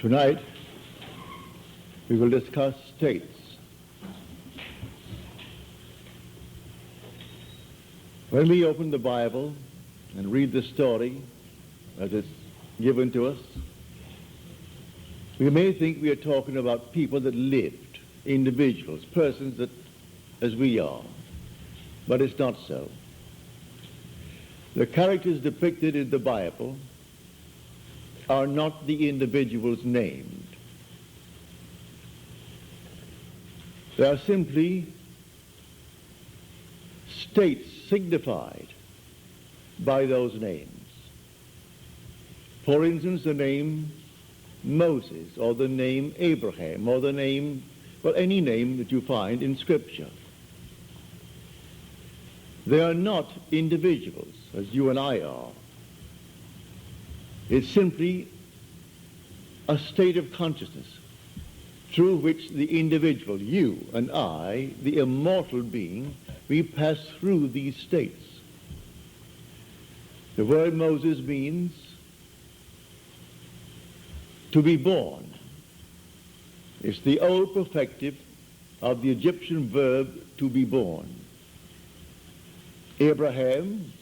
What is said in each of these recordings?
Tonight, we will discuss states. When we open the Bible and read the story as it's given to us, we may think we are talking about people that lived, individuals, persons that, as we are, but it's not so. The characters depicted in the Bible are not the individuals named. They are simply states signified by those names. For instance, the name Moses, or the name Abraham, or the name, well, any name that you find in Scripture. They are not individuals, as you and I are. It's simply a state of consciousness through which the individual, you and I, the immortal being, we pass through these states. The word Moses means to be born. It's the old perfective of the Egyptian verb to be born. Abraham,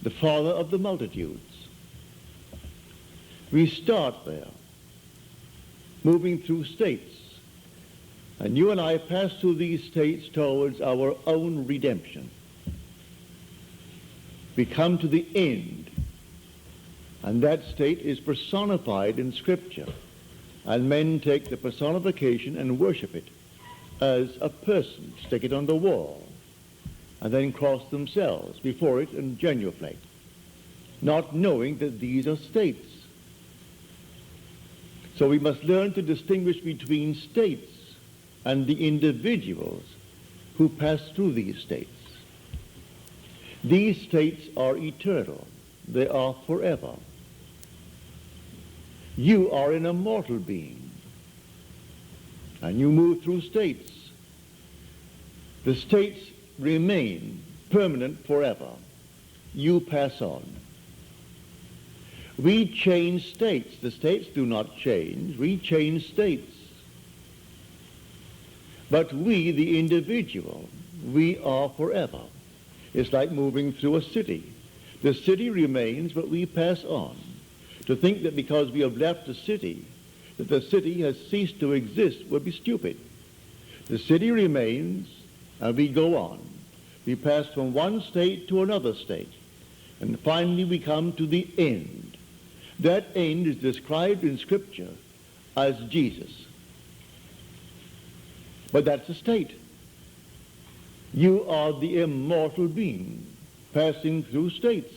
the father of the multitudes. We start there, moving through states. And you and I pass through these states towards our own redemption. We come to the end, and that state is personified in Scripture. And men take the personification and worship it as a person, stick it on the wall, and then cross themselves before it and genuflect, not knowing that these are states. So we must learn to distinguish between states and the individuals who pass through these states. These states are eternal. They are forever. You are an immortal being, and you move through states. The states remain permanent forever. You pass on. We change states. The states do not change. We change states. But we, the individual, we are forever. It's like moving through a city. The city remains, but we pass on. To think that because we have left the city, that the city has ceased to exist would be stupid. The city remains, and we go on. We pass from one state to another state, and finally we come to the end. That end is described in Scripture as Jesus. But that's a state. You are the immortal being passing through states.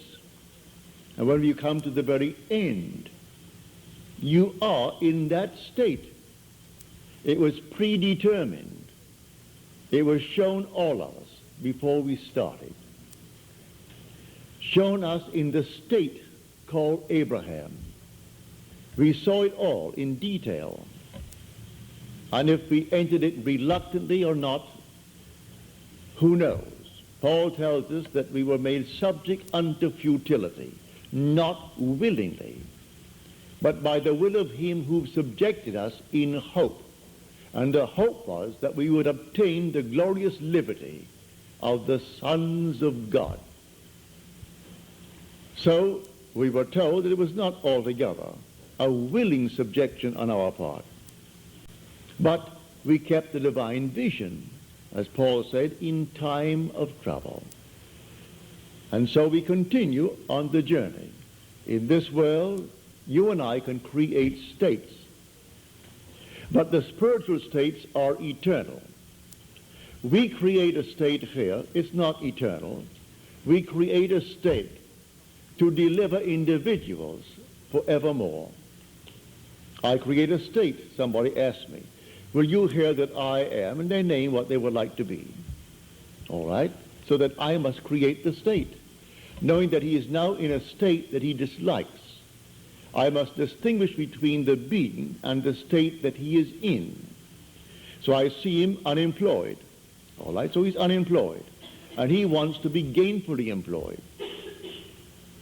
And when you come to the very end, you are in that state. It was predetermined. It was shown all of us before we started. Shown us in the state called Abraham. We saw it all in detail. And if we entered it reluctantly or not, who knows? Paul tells us that we were made subject unto futility, not willingly, but by the will of him who subjected us in hope. And the hope was that we would obtain the glorious liberty of the sons of God. So we were told that it was not altogether a willing subjection on our part, but we kept the divine vision, as Paul said, in time of trouble. And so we continue on the journey. In this world, you and I can create states, but the spiritual states are eternal. We create a state here, it's not eternal. We create a state to deliver individuals forevermore. I create a state. Somebody asks me, will you hear that I am? And they name what they would like to be. All right? So that I must create the state, knowing that he is now in a state that he dislikes. I must distinguish between the being and the state that he is in. So I see him unemployed. All right? So he's unemployed. And he wants to be gainfully employed.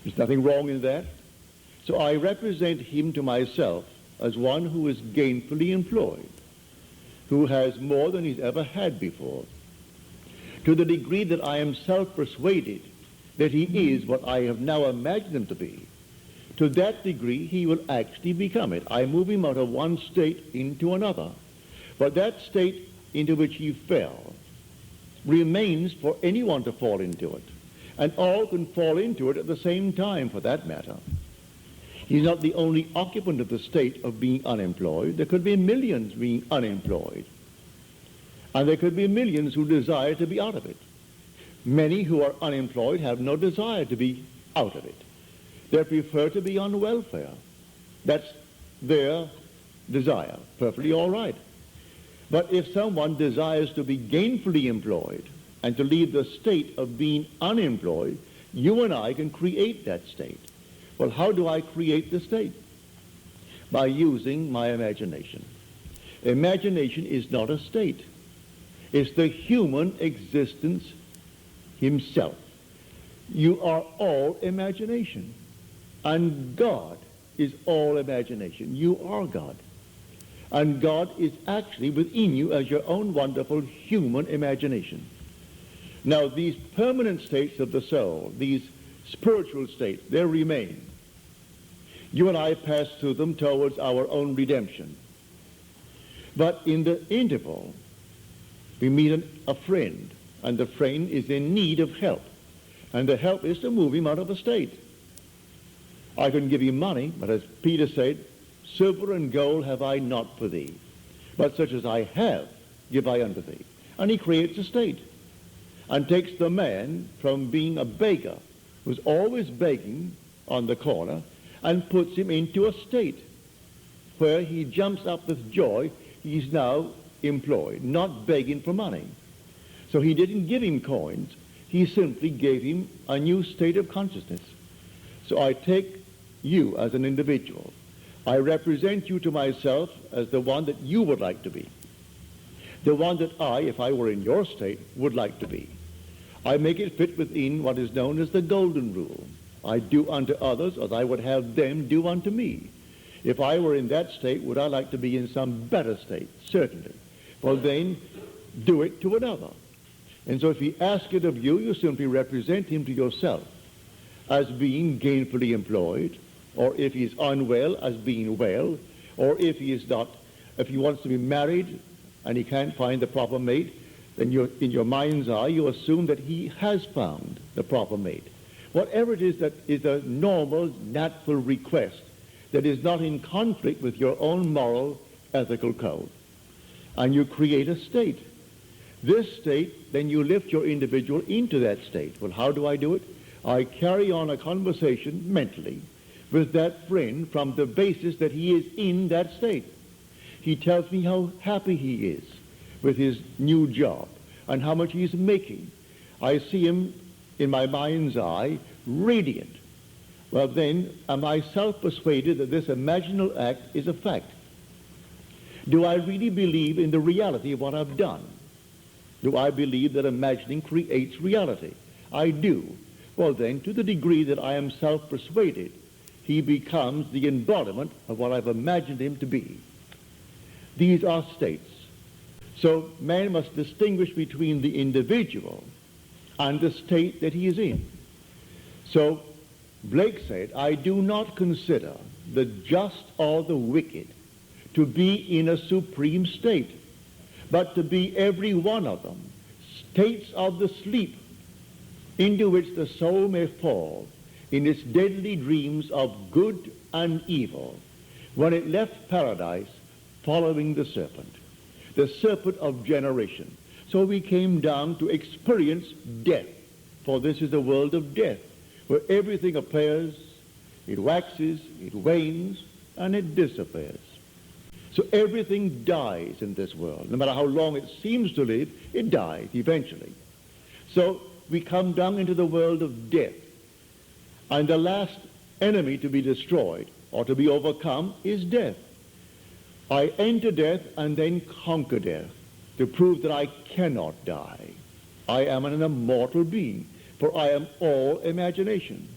There's nothing wrong in that. So I represent him to myself as one who is gainfully employed, who has more than he's ever had before. To the degree that I am self-persuaded that he is what I have now imagined him to be, to that degree he will actually become it. I move him out of one state into another. But that state into which he fell remains for anyone to fall into it. And all can fall into it at the same time, for that matter. He's not the only occupant of the state of being unemployed. There could be millions being unemployed. And there could be millions who desire to be out of it. Many who are unemployed have no desire to be out of it. They prefer to be on welfare. That's their desire. Perfectly all right. But if someone desires to be gainfully employed and to leave the state of being unemployed, you and I can create that state. Well, how do I create the state? By using my imagination. Imagination is not a state. It's the human existence himself. You are all imagination. And God is all imagination. You are God. And God is actually within you as your own wonderful human imagination. Now, these permanent states of the soul, these spiritual states, they remain. You and I pass through them towards our own redemption. But in the interval, we meet a friend, and the friend is in need of help. And the help is to move him out of a state. I couldn't give him money, but as Peter said, silver and gold have I not for thee, but such as I have give I unto thee. And he creates a state and takes the man from being a beggar, who's always begging on the corner, and puts him into a state where he jumps up with joy. He's now employed, not begging for money. So he didn't give him coins. He simply gave him a new state of consciousness. So I take you as an individual. I represent you to myself as the one that you would like to be. The one that I, if I were in your state, would like to be. I make it fit within what is known as the golden rule. I do unto others as I would have them do unto me. If I were in that state, would I like to be in some better state? Certainly. Well, then, do it to another. And so if he asks it of you, you simply represent him to yourself as being gainfully employed, or if he is unwell, as being well, or if he is not, if he wants to be married and he can't find the proper mate, then in your mind's eye you assume that he has found the proper mate. Whatever it is that is a normal, natural request that is not in conflict with your own moral, ethical code. And you create a state. This state, then you lift your individual into that state. Well, how do I do it? I carry on a conversation mentally with that friend from the basis that he is in that state. He tells me how happy he is with his new job and how much he's making. I see him in my mind's eye radiant. Well, then, am I self-persuaded that this imaginal act is a fact? Do I really believe in the reality of what I've done? Do I believe that imagining creates reality? I do. Well, then, to the degree that I am self-persuaded, he becomes the embodiment of what I've imagined him to be. These are states. So man must distinguish between the individual and the state that he is in. So Blake said, I do not consider the just or the wicked to be in a supreme state, but to be every one of them states of the sleep into which the soul may fall in its deadly dreams of good and evil, when it left paradise following the serpent of generation. So we came down to experience death, for this is a world of death, where everything appears, it waxes, it wanes, and it disappears. So everything dies in this world. No matter how long it seems to live, it dies eventually. So we come down into the world of death. And the last enemy to be destroyed or to be overcome is death. I enter death and then conquer death to prove that I cannot die. I am an immortal being, for I am all imagination.